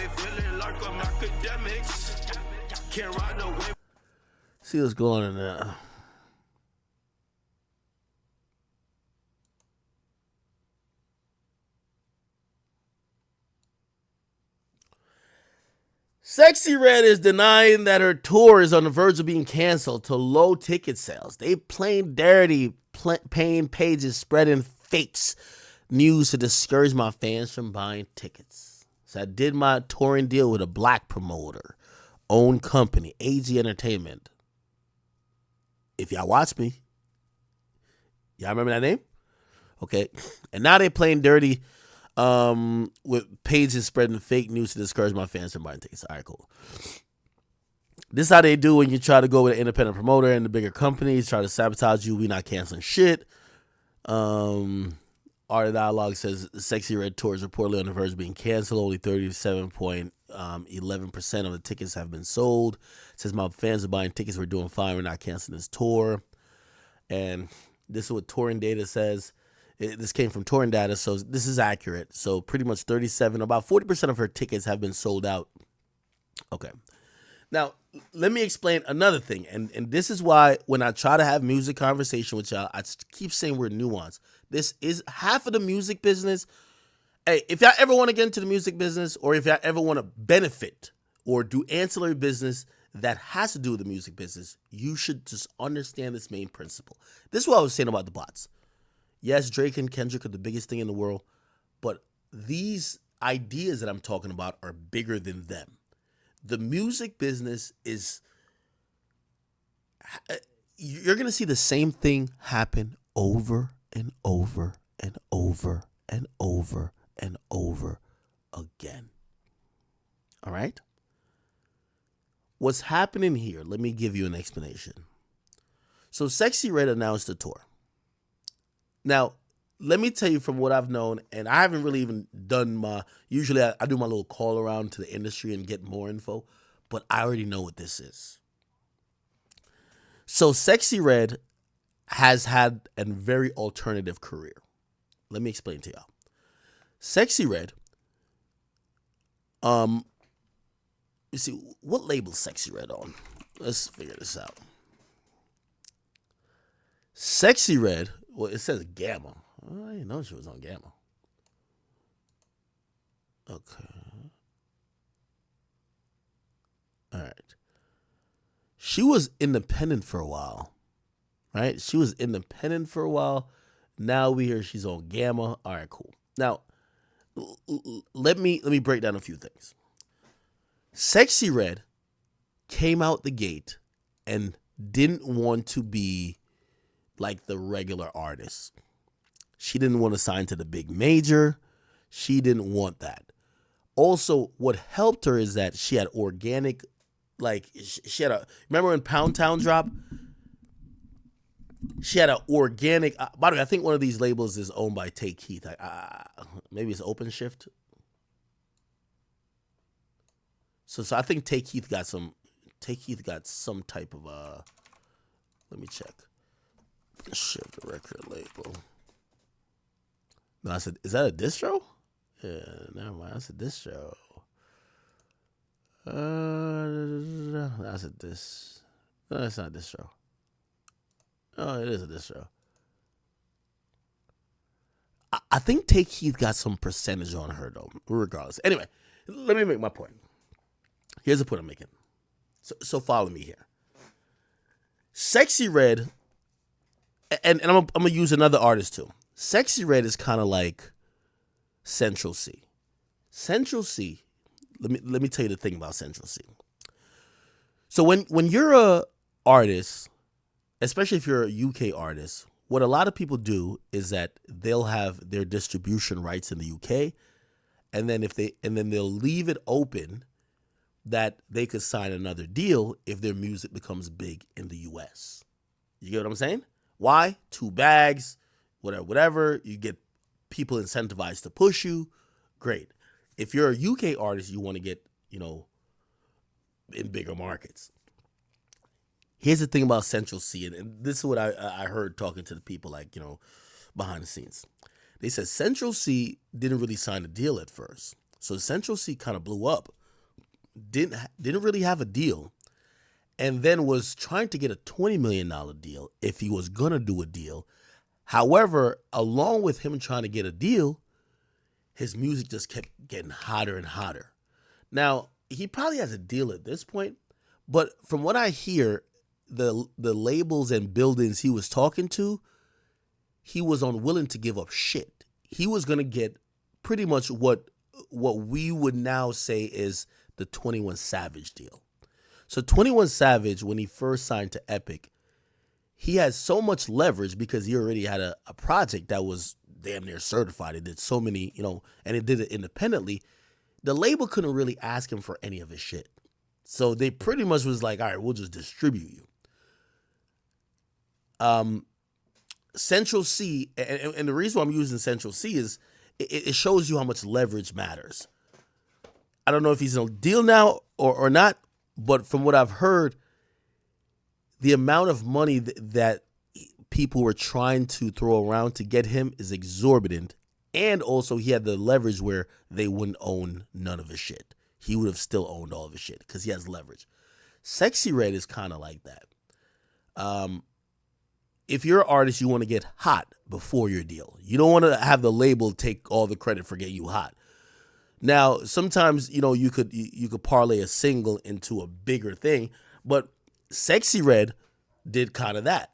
feeling like I'm academics. Can't ride away. See what's going on now. Sexyy Red is denying that her tour is on the verge of being canceled to low ticket sales. They plain dirty paying pages spreading fakes news to discourage my fans from buying tickets. So I did my touring deal with a black promoter, own company, AG Entertainment. If y'all watch me, y'all remember that name? Okay. And now they playing dirty with pages spreading fake news to discourage my fans from buying tickets. All right, cool. This is how they do when you try to go with an independent promoter and the bigger companies try to sabotage you. We not canceling shit. Art of Dialogue says Sexyy Red tour is reportedly on the verge of being canceled. Only 37.11% of the tickets have been sold. It says my fans are buying tickets. We're doing fine. We're not canceling this tour. And this is what touring data says. This came from touring data, so this is accurate. So pretty much about 40% of her tickets have been sold out. Okay. Now, let me explain another thing. And this is why when I try to have music conversation with y'all, I keep saying we're nuanced. This is half of the music business. Hey, if y'all ever want to get into the music business, or if y'all ever want to benefit or do ancillary business that has to do with the music business, you should just understand this main principle. This is what I was saying about the bots. Yes, Drake and Kendrick are the biggest thing in the world, but these ideas that I'm talking about are bigger than them. The music business is, you're going to see the same thing happen over and over and over and over and over again. All right? What's happening here, let me give you an explanation. So Sexyy Red announced a tour. Now, let me tell you from what I've known, and I haven't really even done usually I do my little call around to the industry and get more info, but I already know what this is. So Sexyy Red has had a very alternative career. Let me explain to y'all. Sexyy Red, you see, what label is Sexyy Red on? Let's figure this out. Sexyy Red, well, it says Gamma. I didn't know she was on Gamma. Okay. All right. She was independent for a while, right? She was independent for a while. Now we hear she's on Gamma. All right, cool. Now, let me break down a few things. Sexyy Red came out the gate and didn't want to be like the regular artist. She didn't want to sign to the big major. She didn't want that. Also, what helped her is that she had organic, remember when Pound Town dropped? She had an organic, by the way, I think one of these labels is owned by Take Heath. Maybe it's Open Shift. So I think Take Heath got some type of, let me check. Shift record label. No, I said, is that a distro? Yeah, never mind. That's a distro. That's a dis. No, it's not a distro. Oh, it is a distro. I think Take Heath got some percentage on her though, regardless. Anyway, let me make my point. Here's the point I'm making. So follow me here. Sexyy Red, and I'm gonna use another artist too. Sexyy Red is kind of like Central C. Central C. Let me tell you the thing about Central C. So when you're a artist, especially if you're a UK artist, what a lot of people do is that they'll have their distribution rights in the UK, and then they'll leave it open that they could sign another deal if their music becomes big in the US. You get what I'm saying? Why? 2 bags, whatever. You get people incentivized to push you. Great. If you're a UK artist, you want to get, in bigger markets. Here's the thing about Central C, and this is what I heard talking to the people, behind the scenes. They said Central C didn't really sign a deal at first. So Central C kind of blew up didn't really have a deal, and then was trying to get a $20 million deal if he was gonna do a deal. However, along with him trying to get a deal, his music just kept getting hotter and hotter. Now, he probably has a deal at this point, but from what I hear, the labels and buildings he was talking to, he was unwilling to give up shit. He was gonna get pretty much what we would now say is the 21 Savage deal. So 21 Savage, when he first signed to Epic, he had so much leverage because he already had a project that was damn near certified. It did so many, and it did it independently. The label couldn't really ask him for any of his shit. So they pretty much was like, all right, we'll just distribute you. Central C, and the reason why I'm using Central C is it shows you how much leverage matters. I don't know if he's in a deal now or not, but from what I've heard, the amount of money that people were trying to throw around to get him is exorbitant. And also he had the leverage where they wouldn't own none of his shit. He would have still owned all of his shit because he has leverage. Sexyy Red is kind of like that. If you're an artist, you want to get hot before your deal. You don't want to have the label take all the credit for getting you hot. Now, sometimes, you could parlay a single into a bigger thing, but Sexyy Red did kind of that.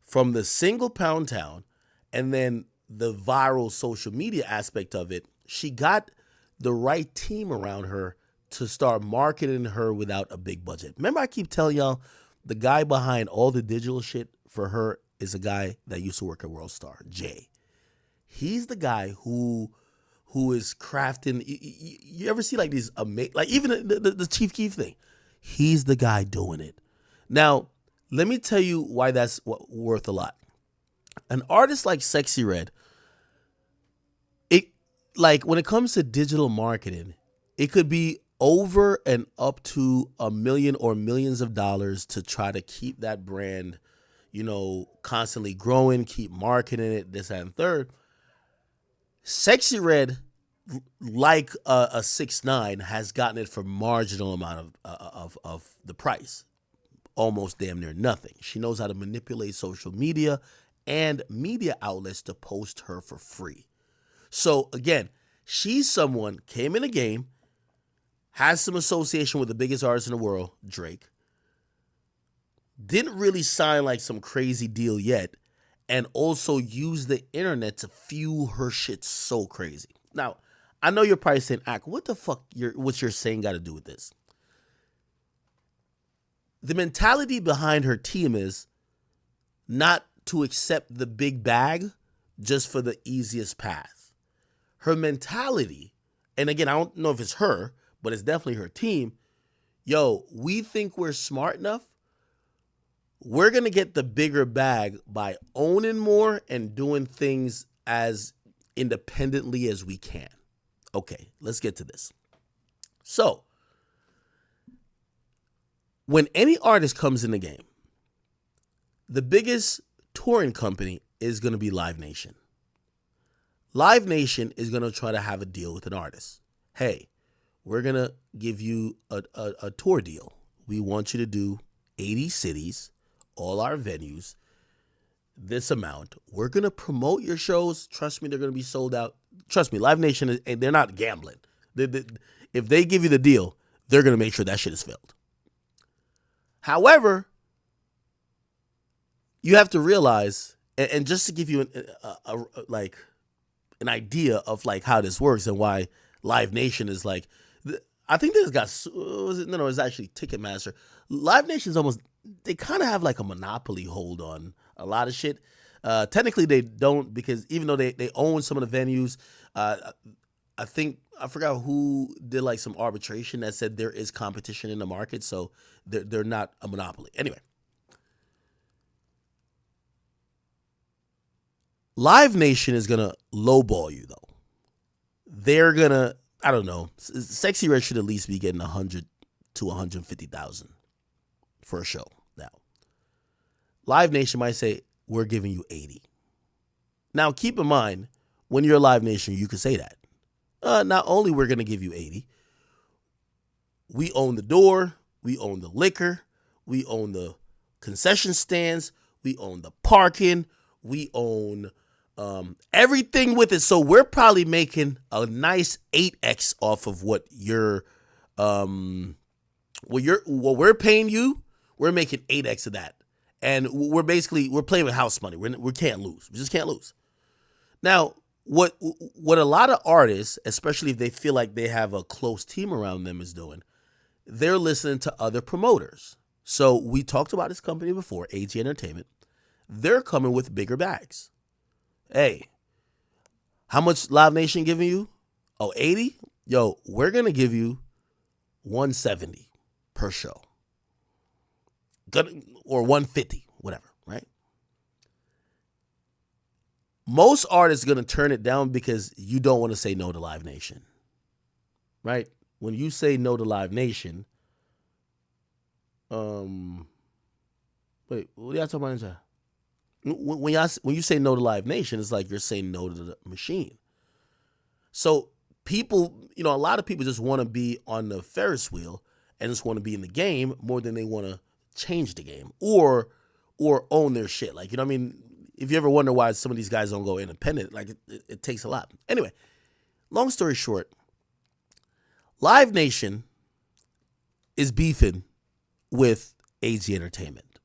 From the single Pound Town and then the viral social media aspect of it, she got the right team around her to start marketing her without a big budget. Remember, I keep telling y'all, the guy behind all the digital shit for her is a guy that used to work at World Star, Jay. He's the guy who is crafting. You ever see like these amazing, like even the Chief Keef thing? He's the guy doing it. Now, let me tell you why that's worth a lot. An artist like Sexyy Red, when it comes to digital marketing, it could be over and up to $1 million or millions of dollars to try to keep that brand, constantly growing, keep marketing it, this, that, and third. Sexyy Red, like a 6ix9ine, has gotten it for marginal amount of the price, almost damn near nothing. She knows how to manipulate social media and media outlets to post her for free. So again, she's someone came in the game, has some association with the biggest artist in the world, Drake. Didn't really sign like some crazy deal yet, and also use the internet to fuel her shit so crazy. Now, I know you're probably saying, Ak, what the fuck what you're saying got to do with this? The mentality behind her team is not to accept the big bag just for the easiest path. Her mentality, and again, I don't know if it's her, but it's definitely her team. Yo, we think we're smart enough. We're going to get the bigger bag by owning more and doing things as independently as we can. Okay, let's get to this. So, when any artist comes in the game, the biggest touring company is going to be Live Nation. Live Nation is going to try to have a deal with an artist. Hey, we're going to give you a tour deal. We want you to do 80 cities, all our venues, this amount. We're going to promote your shows. Trust me, they're going to be sold out. Trust me, Live Nation, and they're not gambling. If they give you the deal, they're going to make sure that shit is filled. However, you have to realize, and just to give you an idea of like how this works and why Live Nation is like, I think this got, it's actually Ticketmaster. Live Nation's almost, they kind of have like a monopoly hold on a lot of shit. Technically they don't, because even though they own some of the venues, I forgot who did like some arbitration that said there is competition in the market, so they're not a monopoly. Anyway, Live Nation is gonna lowball you though. They're gonna, I don't know, Sexyy Red should at least be getting 100 to 150,000 for a show. Now, Live Nation might say, we're giving you 80. Now, keep in mind, when you're a Live Nation, you can say that. Not only we're going to give you 80, We own the door. We own the liquor. We own the concession stands. We own the parking. We own everything with it. So we're probably making a nice 8x off of what what we're paying you. We're making 8x of that. And we're playing with house money. We can't lose. We just can't lose. Now, what a lot of artists, especially if they feel like they have a close team around them, is doing, they're listening to other promoters. So we talked about this company before, AG Entertainment. They're coming with bigger bags. Hey, how much Live Nation giving you? Oh, 80? Yo, we're going to give you 170 per show. Or 150, whatever, right? Most artists are going to turn it down because you don't want to say no to Live Nation, right? When you say no to Live Nation, wait, what are y'all talking about? When you say no to Live Nation, it's like you're saying no to the machine. So people, a lot of people just want to be on the Ferris wheel and just want to be in the game more than they want to change the game or own their shit. Like, if you ever wonder why some of these guys don't go independent, like it takes a lot. Anyway, long story short, Live Nation is beefing with AG Entertainment.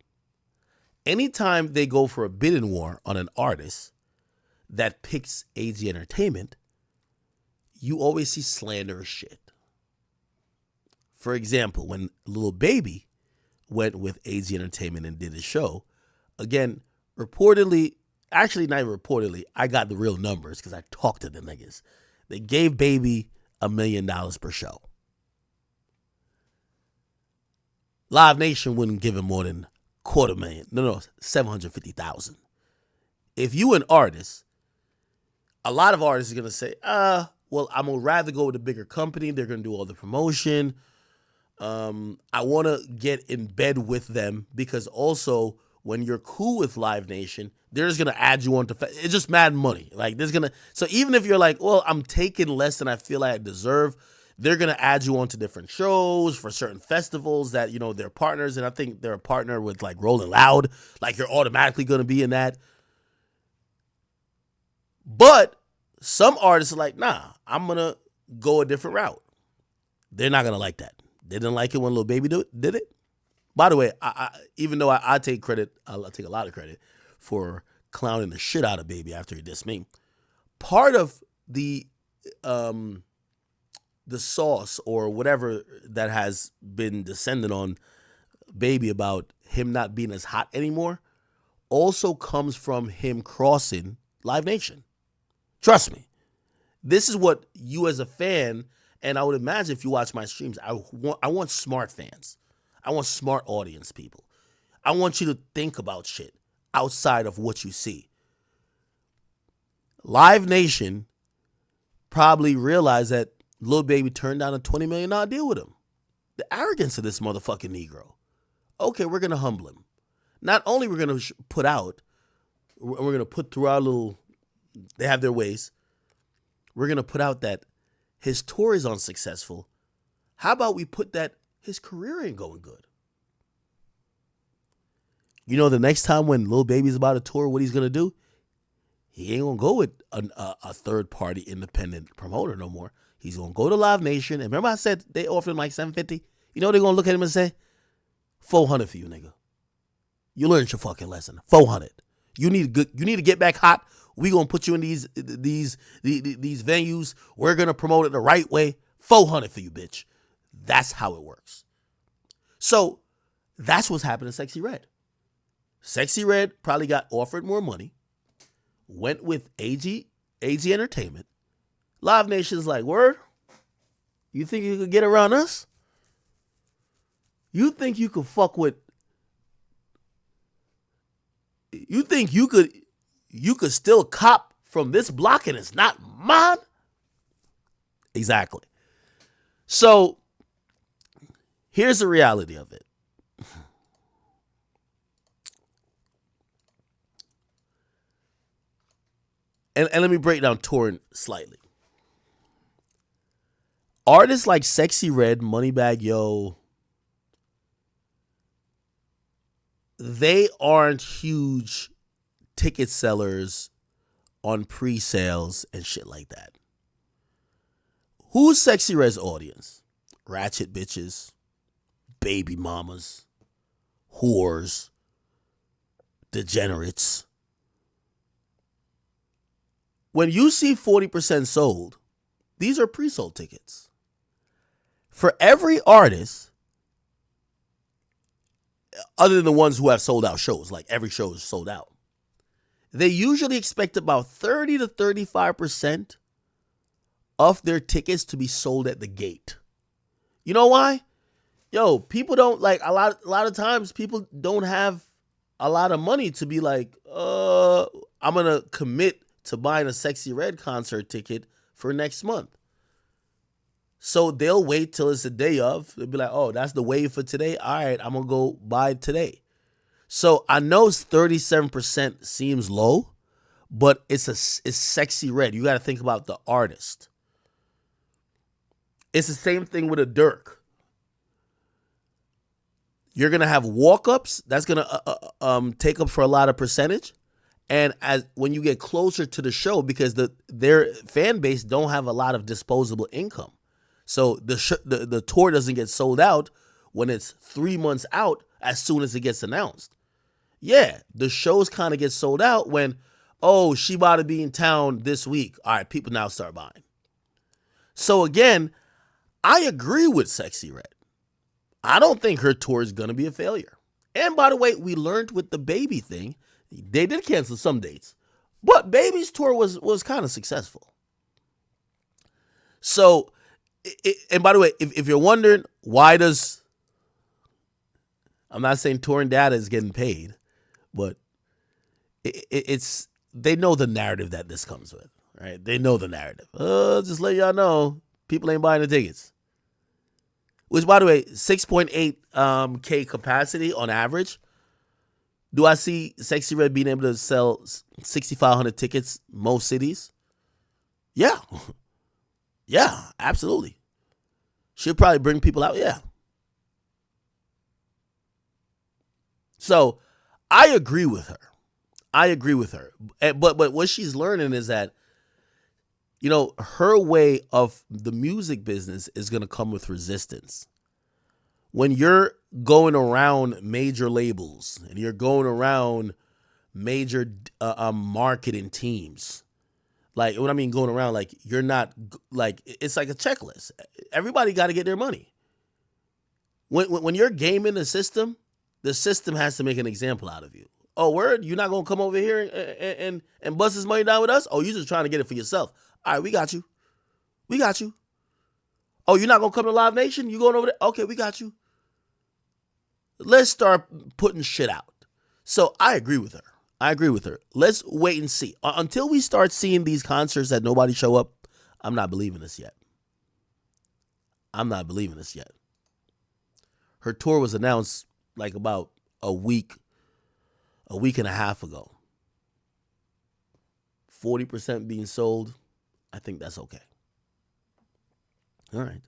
Anytime they go for a bidding war on an artist that picks AG Entertainment, you always see slanderous shit. For example, when Lil Baby went with AG Entertainment and did a show, again, reportedly, actually not even reportedly, I got the real numbers because I talked to them niggas. They gave Baby $1 million per show. Live Nation wouldn't give him more than $250,000. No, $750,000. If you an artist, a lot of artists are going to say, well, I'm going to rather go with a bigger company. They're going to do all the promotion. I want to get in bed with them because also when you're cool with Live Nation, they're just going to add you on to, it's just mad money. Like so even if you're like, well, I'm taking less than I feel like I deserve, they're going to add you on to different shows for certain festivals that, they're partners. And I think they're a partner with like Rolling Loud. Like you're automatically going to be in that. But some artists are like, nah, I'm going to go a different route. They're not going to like that. They didn't like it when Lil Baby did it. By the way, even though I take credit, I'll take a lot of credit for clowning the shit out of Baby after he dissed me. Part of the sauce or whatever that has been descended on Baby about him not being as hot anymore also comes from him crossing Live Nation. Trust me. This is what you as a fan, and I would imagine if you watch my streams, I want smart fans. I want smart audience people. I want you to think about shit outside of what you see. Live Nation probably realized that Lil Baby turned down a $20 million deal with him. The arrogance of this motherfucking Negro. Okay, we're going to humble him. Not only we're going to put out, we're going to put through our little, they have their ways. We're going to put out that his tour is unsuccessful. How about we put that his career ain't going good? The next time when Lil Baby's about to tour, what he's going to do? He ain't going to go with a third-party independent promoter no more. He's going to go to Live Nation. And remember I said they offered him like $750? You know what they're going to look at him and say? $400 for you, nigga. You learned your fucking lesson. $400. You need to get back hot. We going to put you in these venues. We're going to promote it the right way. $400 for you, bitch. That's how it works. So that's what's happened to Sexyy Red. Sexyy Red probably got offered more money, went with AG Entertainment. Live Nation's like, word? You think you could get around us? You think you could fuck with... You think you could still cop from this block and it's not mine? Exactly. So here's the reality of it. And let me break down touring slightly. Artists like Sexyy Red, Moneybagg Yo, they aren't huge ticket sellers on pre-sales and shit like that. Who's Sexyy Red's audience? Ratchet bitches, baby mamas, whores, degenerates. When you see 40% sold, these are pre-sold tickets. For every artist, other than the ones who have sold out shows, like every show is sold out, they usually expect about 30 to 35% of their tickets to be sold at the gate. You know why? Yo, people don't like a lot of times people don't have a lot of money to be like, I'm gonna commit to buying a Sexyy Red concert ticket for next month. So they'll wait till it's the day of. They'll be like, oh, that's the wave for today. All right, I'm gonna go buy it today. So I know 37% seems low, but it's Sexyy Red. You got to think about the artist. It's the same thing with a Dirk. You're gonna have walk-ups. That's gonna take up for a lot of percentage. And as when you get closer to the show, because their fan base don't have a lot of disposable income, so the tour doesn't get sold out when it's 3 months out as soon as it gets announced. Yeah, the shows kind of get sold out when, oh, she about to be in town this week. All right, people now start buying. So again, I agree with Sexyy Red. I don't think her tour is going to be a failure. And by the way, we learned with the Baby thing, they did cancel some dates, but Baby's tour was kind of successful. So, and by the way, if you're wondering, why does, I'm not saying touring data is getting paid, but it's, they know the narrative that this comes with, right? They know the narrative. Just let y'all know, people ain't buying the tickets. Which, by the way, 6.8 K capacity on average. Do I see Sexyy Red being able to sell 6,500 tickets most cities? Yeah. Yeah, absolutely. She'll probably bring people out, yeah. So, I agree with her. But what she's learning is that, you know, her way of the music business is going to come with resistance. When you're going around major labels and you're going around major marketing teams, like what I mean going around, like you're not, like it's like a checklist. Everybody got to get their money. When you're gaming the system has to make an example out of you. Oh, word? You're not going to come over here and bust this money down with us? Oh, you're just trying to get it for yourself. All right, we got you. We got you. Oh, you're not going to come to Live Nation? You going over there? Okay, we got you. Let's start putting shit out. So I agree with her. Let's wait and see. Until we start seeing these concerts that nobody show up, I'm not believing this yet. Her tour was announced like about a week and a half ago. 40% being sold. I think that's okay. All right.